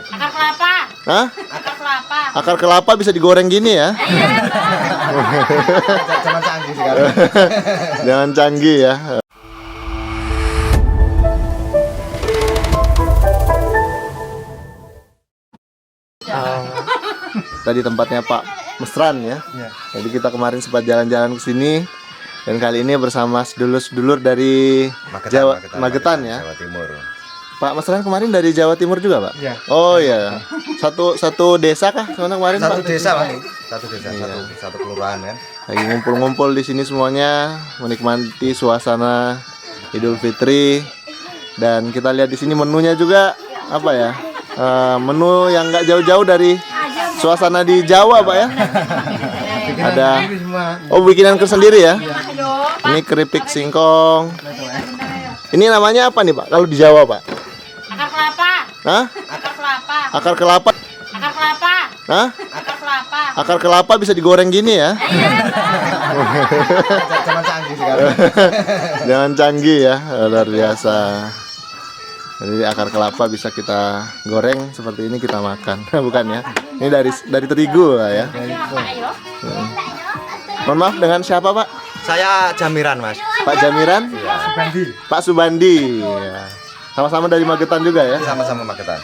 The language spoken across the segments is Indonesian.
Akar kelapa. Hah? Akar kelapa. Akar kelapa bisa digoreng gini ya? Zaman canggih sekarang. Jangan canggih ya. Tadi tempatnya Pak Mesran ya. Iya. Jadi kita kemarin sempat jalan-jalan ke sini dan kali ini bersama sedulur-sedulur dari Magetan ya. Jawa Timur. Pak Mesran kemarin dari Jawa Timur juga, Pak? Iya. Oh iya. Satu desa kah sebenarnya kemarin, Satu Pak? desa, Pak. Satu desa, Iya. satu kelurahan kan. Lagi ngumpul-ngumpul di sini semuanya menikmati suasana Idul Fitri dan kita lihat di sini menunya juga apa ya? Menu yang nggak jauh-jauh dari suasana di Jawa, Pak ya. Ada bikinan sendiri ya. Ini keripik singkong. Ini namanya apa nih, Pak? Kalau di Jawa, Pak? Akar kelapa. Hah? Akar kelapa. Akar kelapa. Akar kelapa. Hah? Akar kelapa. Akar kelapa bisa digoreng gini ya? Zaman canggih sekarang. Jangan canggih ya, luar biasa. Jadi akar kelapa bisa kita goreng seperti ini kita makan, bukan ya? Ini dari terigu lah ya. Mohon maaf, dengan siapa, Pak? Saya Jamiran, Mas. Pak Jamiran? Subandi. Pak Subandi. Ya. Sama-sama dari Magetan juga ya? Sama-sama Magetan.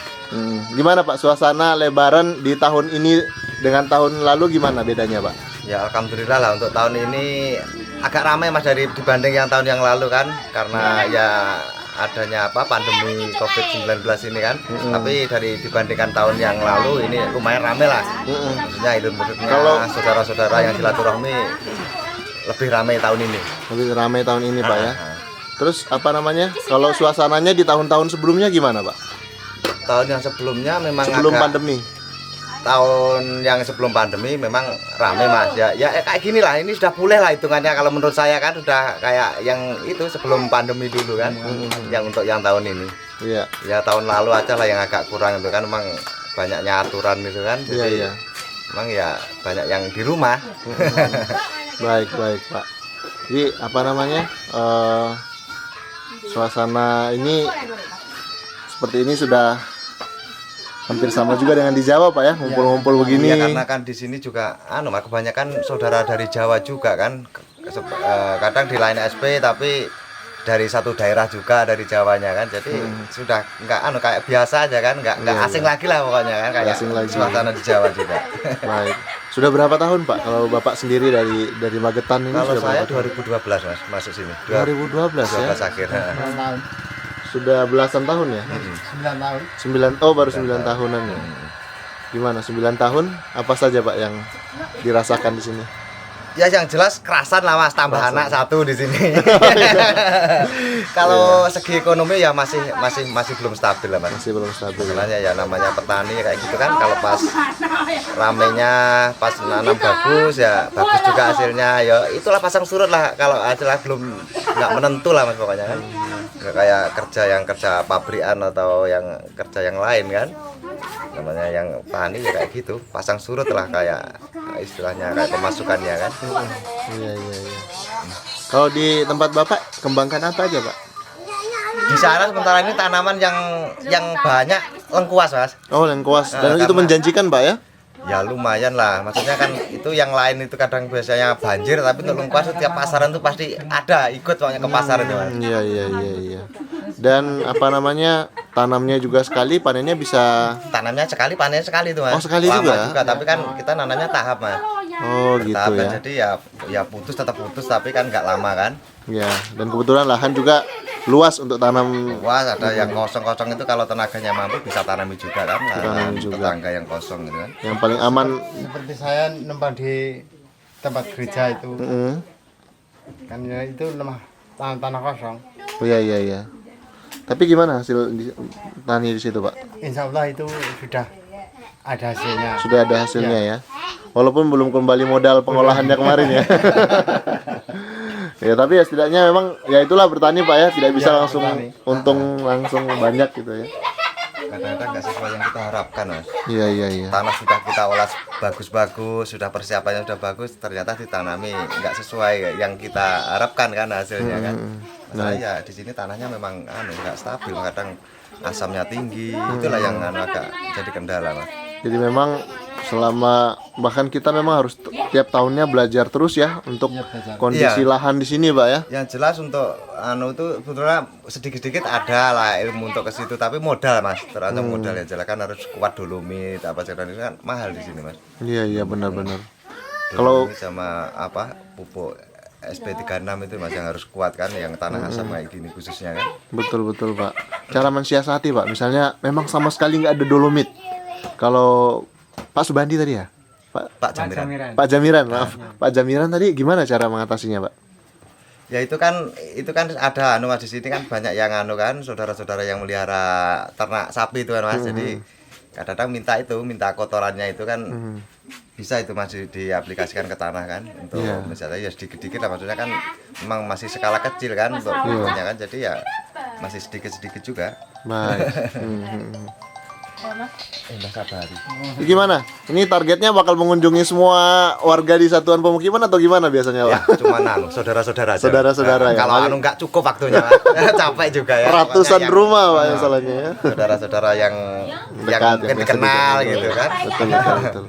Gimana Pak suasana Lebaran di tahun ini dengan tahun lalu gimana bedanya, Pak? Ya alhamdulillah lah untuk tahun ini agak ramai Mas dibanding yang tahun yang lalu kan, karena ya adanya pandemi COVID-19 ini kan. Tapi dibandingkan tahun yang lalu ini lumayan ramai lah. Maksudnya Idul-Fitri saudara-saudara yang silaturahmi lebih ramai tahun ini. Lebih ramai tahun ini, Pak ya. Terus apa namanya? Kalau suasananya di tahun-tahun sebelumnya gimana, Pak? Tahun yang sebelumnya memang sebelum pandemi. Tahun yang sebelum pandemi memang ramai Mas. Ya kayak gini lah. Ini sudah pulih lah hitungannya kalau menurut saya kan sudah kayak yang itu sebelum pandemi dulu kan. Yang untuk yang tahun ini. Iya. Ya tahun lalu aja lah yang agak kurang itu kan, memang banyaknya aturan itu kan. Jadi memang ya banyak yang di rumah. Baik Pak. Jadi apa namanya? Suasana ini seperti ini sudah hampir sama juga dengan di Jawa, Pak ya, ngumpul-ngumpul begini. Ya karena kan di sini juga kebanyakan saudara dari Jawa juga kan. Kadang di lain SP tapi dari satu daerah juga dari Jawanya kan. Jadi sudah nggak kayak biasa aja kan, nggak asing lagi lah pokoknya kan, kayak asing lagi. Suasana di Jawa juga. Baik. Sudah berapa tahun, Pak? Kalau Bapak sendiri dari Magetan ini kalau sudah saya berapa 2012 Mas masuk sini. 2012 ya. 12 akhir. Sudah belasan tahun ya? 9 tahun. 9 baru 9 tahunan ya. Gimana 9 tahun apa saja, Pak, yang dirasakan di sini? Ya yang jelas kerasan lah Mas, tambah anak satu di sini. Kalau segi ekonomi ya masih belum stabil lah Mas. Masih belum stabil. Makanya ya namanya petani kayak gitu kan, kalau pas ramenya pas nanam bagus ya bagus juga hasilnya. Ya itulah pasang surut lah, kalau hasilnya belum nggak menentu lah Mas pokoknya kan. Nggak kayak kerja pabrikan atau yang kerja yang lain kan. Namanya yang tani ya kayak gitu, pasang surut lah kayak istilahnya, kayak pemasukannya kan. Iya. Kalau di tempat Bapak kembangkan apa aja, Pak? Di sana sementara ini tanaman yang banyak lengkuas Mas. Oh, lengkuas. Dan itu menjanjikan, Pak ya? Ya lumayan lah, maksudnya kan itu yang lain itu kadang biasanya banjir, tapi untuk lengkuas setiap pasaran tuh pasti ada, ikut pokoknya ke pasar itu Mas. Iya. Dan apa namanya, tanamnya juga sekali, panennya bisa. Tanamnya sekali, panennya sekali tuh Mas. Oh, sekali Lama juga? tapi kan kita nanamnya tahap Mas. Oh gitu Tahap, ya. Jadi ya tetap putus tapi kan nggak lama kan. Ya, dan kebetulan lahan juga luas untuk tanam. Wah, ada yang kosong-kosong itu kalau tenaganya mampu bisa tanami juga kan. Tanami juga. Tetangga yang kosong gitu kan. Yang paling aman. Seperti saya nembang di tempat gereja itu, kan ya itu tanah kosong. Oh iya. Tapi gimana hasil tani di situ, Pak? Insya Allah itu sudah ada hasilnya. Sudah ada hasilnya ya. Walaupun belum kembali modal pengolahannya kemarin ya. Ya tapi ya setidaknya memang ya itulah bertani, Pak ya, tidak bisa langsung untung langsung banyak gitu ya. Kadang-kadang nggak sesuai yang kita harapkan Mas. Iya. Tanah sudah kita olah bagus-bagus, sudah persiapannya sudah bagus, ternyata ditanami nggak sesuai yang kita harapkan kan hasilnya kan. Nah ya di sini tanahnya memang nggak stabil, kadang asamnya tinggi, itulah yang agak jadi kendala mas. Jadi memang selama bahkan kita memang harus tiap tahunnya belajar terus ya untuk kondisi Iya. lahan di sini, Pak ya. Yang jelas untuk itu sebetulnya sedikit-sedikit ada lah ilmu untuk ke situ, tapi modal mas, tergantung modal yang jelas kan harus kuat dolomit apa cerita ini kan mahal di sini mas. Iya benar-benar. Kalau Dolomit sama apa pupuk SP36 itu mas yang harus kuat kan, yang tanah asam kayak gini khususnya kan. betul Pak. Cara mensiasati Pak, misalnya memang sama sekali nggak ada dolomit. Kalau Pak Subandi tadi ya, Pak Jamiran. Pak Jamiran, maaf, Pak Jamiran tadi gimana cara mengatasinya Pak? Ya itu kan ada mas di sini kan banyak yang kan saudara-saudara yang melihara ternak sapi itu kan mas. Jadi kadang-kadang minta kotorannya itu kan bisa itu masih diaplikasikan ke tanah kan untuk misalnya ya sedikit-sedikit lah, maksudnya kan memang masih skala kecil kan untuk pupuknya kan, jadi ya masih sedikit-sedikit juga. Baik. Kabari. Gimana? Ini targetnya bakal mengunjungi semua warga di satuan pemukiman atau gimana biasanya Pak? Ya, cuma saudara-saudara aja. Saudara-saudara ya. Kalau nggak cukup waktunya, Mas. Capek juga ya. Ratusan Makanya rumah Pak yang salahnya ya. Saudara-saudara yang Dekat, mungkin yang biasa dikenal dikenal. gitu kan. Betul.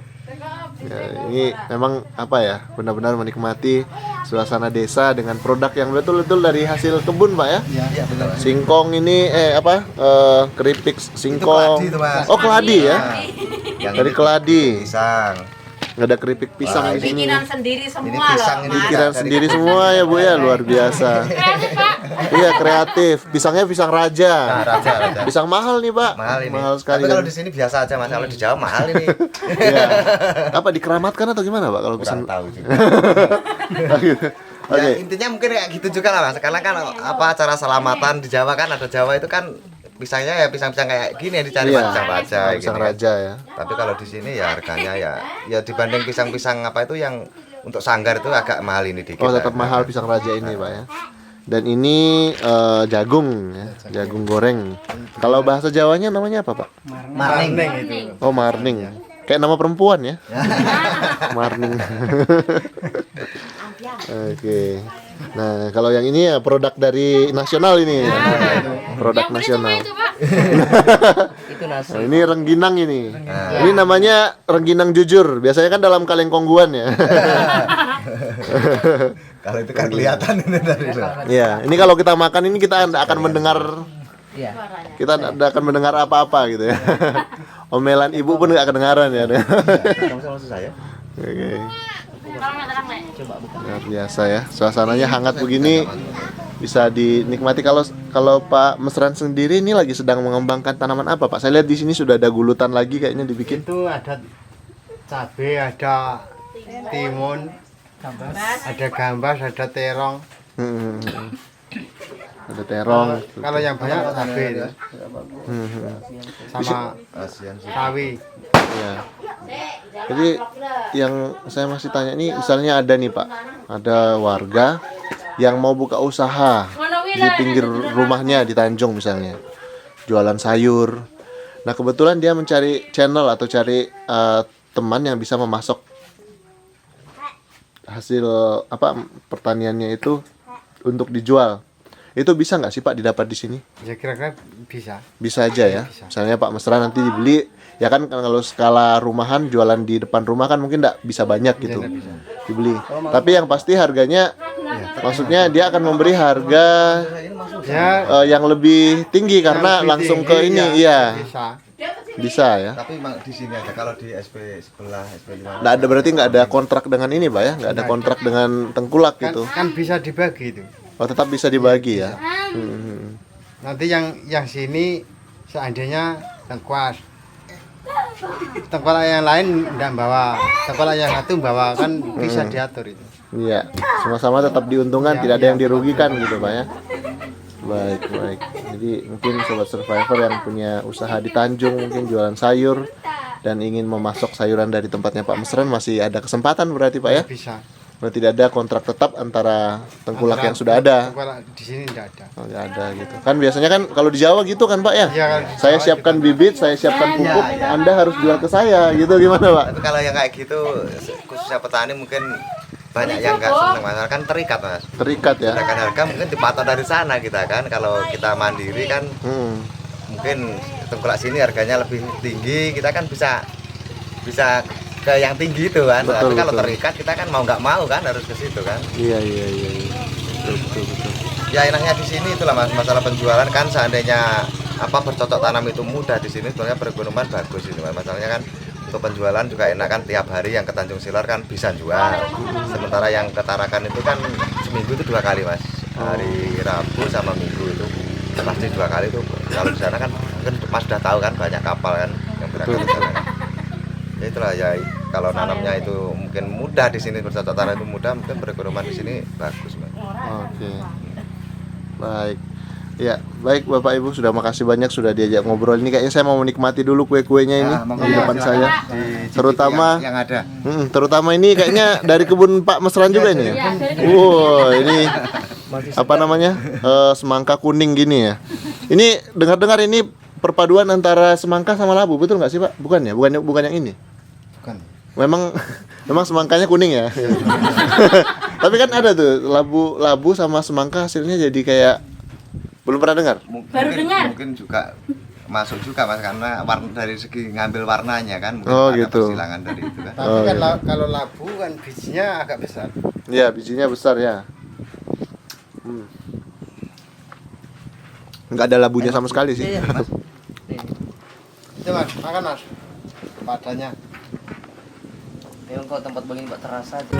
Ya, ini memang apa ya, benar-benar menikmati suasana desa dengan produk yang betul-betul dari hasil kebun Pak ya. Iya, betul. Singkong ini keripik singkong. keladi itu, Mas. Oh, keladi ya. Yang Dari ini keladi. pisang. Nggak ada keripik pisang di sini. Bikinan sendiri semua Ini pisang loh, ini. Mas. Pikiran sendiri semua ya Bu ya, luar biasa. Kreatif, Pak. Iya, kreatif. Pisangnya pisang raja. Nah, raja. Pisang mahal nih Pak. Mahal ini. Mahal sekali. Tapi kalau kan? di sini biasa aja Mas, kalau di Jawa mahal ini. Iya. Apa dikeramatkan atau gimana Pak kalau pisang? Kurang tahu juga. Oke. Ya, intinya mungkin kayak gitu juga lah Mas. Karena kan apa acara selamatan di Jawa kan ada Jawa itu kan pisangnya ya pisang-pisang kayak gini yang dicari Iya. pisang raja Pisang gitu kan. raja ya. Tapi kalau di sini ya harganya ya dibanding pisang-pisang apa itu yang untuk sanggar itu agak mahal ini dikit. Oh, tetap lah. mahal pisang raja ini Pak ya. Dan ini jagung ya, jagung goreng. Kalau bahasa Jawanya namanya apa Pak? Marning itu. Oh, marning. Kayak nama perempuan ya. Marning. Oke. Nah, kalau yang ini ya produk dari nasional ini. Produk Yang beli semua nasional. itu, Pak. Nah, ini rengginang ini. Ini namanya rengginang jujur. Biasanya kan dalam kaleng kongguan ya. Kalau itu kan kelihatan ini dari itu. Iya, ini kalau kita makan ini kita akan mendengar akan mendengar apa-apa gitu ya. Omelan ibu pun nggak kedengaran ya. Sama-sama saya. Oke. Terang, Nek. Luar biasa ya. Suasananya hangat begini bisa dinikmati. Kalau Pak Mesran sendiri ini lagi sedang mengembangkan tanaman apa Pak? Saya lihat di sini sudah ada gulutan lagi kayaknya dibikin. Itu ada cabai, ada timun, ada gambas, ada terong. Hmm. Ada terong. Kalau yang banyak cabai itu. Sama Asian sih. sawi. Ya. Jadi yang saya masih tanya ini, misalnya ada nih Pak, ada warga yang mau buka usaha di pinggir rumahnya di Tanjung misalnya, jualan sayur. Nah kebetulan dia mencari channel atau cari teman yang bisa memasok hasil pertaniannya itu untuk dijual. Itu bisa nggak sih Pak didapat di sini? Ya kira-kira bisa. Bisa aja ya. Misalnya Pak Mesra nanti dibeli, ya kan kalau skala rumahan jualan di depan rumah kan mungkin nggak bisa banyak gitu dibeli. Tapi yang pasti harganya, maksudnya dia akan memberi harga Ya yang lebih tinggi karena lebih langsung tinggi, ke ini, ya, iya bisa. bisa ya. Tapi memang di sini aja, kalau di SP sebelah SP5 Nggak ada, berarti nggak ada kontrak dengan ini Pak ya, nggak ada kontrak dengan tengkulak Kan, gitu. kan bisa dibagi itu. Oh tetap bisa dibagi ya. Nanti yang sini seandainya tengkuas. Tengkulak yang lain enggak bawa. Tengkulak yang satu bawa, kan bisa diatur itu. Iya, sama-sama tetap diuntungkan, tidak ada yang dirugikan gitu Pak ya. Baik. Jadi mungkin sobat survivor yang punya usaha di Tanjung, mungkin jualan sayur dan ingin memasok sayuran dari tempatnya Pak Mesran, masih ada kesempatan berarti Pak ya. Bisa. Berarti tidak ada kontrak tetap antara tengkulak yang sudah ada. Tengkulak di sini enggak ada. Oh, nggak ada gitu. Kan biasanya kan kalau di Jawa gitu kan Pak ya. Iya, kalau di Saya Jawa siapkan bibit, saya siapkan pupuk, Anda harus jual ke saya gitu, gimana Pak? Tapi kalau yang kayak gitu khususnya petani mungkin banyak yang nggak seneng mas, kan terikat mas. Terikat ya. Sedangkan harga mungkin dipatok dari sana kita kan. Kalau kita mandiri kan mungkin tengkulak sini harganya lebih tinggi, kita kan bisa ke yang tinggi itu kan. Betul, Tapi kalau betul. terikat kita kan mau nggak mau kan harus ke situ kan. Iya. Betul. Ya enaknya di sini itulah Mas, masalah penjualan kan seandainya bercocok tanam itu mudah di sini sebenarnya perekonomian bagus ini Mas. Masalahnya kan untuk penjualan juga enak kan, tiap hari yang ke Tanjung Silar kan bisa jual. Sementara yang ke Tarakan itu kan seminggu itu 2 kali Mas. Hari Rabu sama Minggu itu pasti 2 kali tuh. Kalau di sana kan mungkin Mas sudah tahu kan banyak kapal kan yang berangkat ke sana. Ya itulah ya, kalau nanamnya itu mungkin mudah di sini, bercocok tanam itu mudah, mungkin perekonomian di sini bagus Mas. Oke. Baik. Ya, baik Bapak Ibu, sudah makasih banyak sudah diajak ngobrol. Ini kayaknya saya mau menikmati dulu kue-kuenya ini di depan saya. Terutama yang ada. Terutama ini kayaknya dari kebun Pak Mesran juga ini ya. Wow, ini apa namanya? Semangka kuning gini ya. Ini dengar-dengar ini perpaduan antara semangka sama labu, betul nggak sih Pak? Bukan ya? Bukan yang ini. Bukan. Memang semangkanya kuning ya. Tapi kan ada tuh labu sama semangka hasilnya jadi kayak, belum pernah dengar. Baru dengar. Mungkin juga masuk juga Mas, karena dari segi ngambil warnanya kan mungkin Oh, ada gitu. persilangan dari itu kan. Tapi kan kalau labu kan bijinya agak besar. Iya, bijinya besar ya. Nggak ada labunya sama sekali sih. Itu Mas, makan Mas. Padanya. Memang kalau tempat begini Pak terasa aja.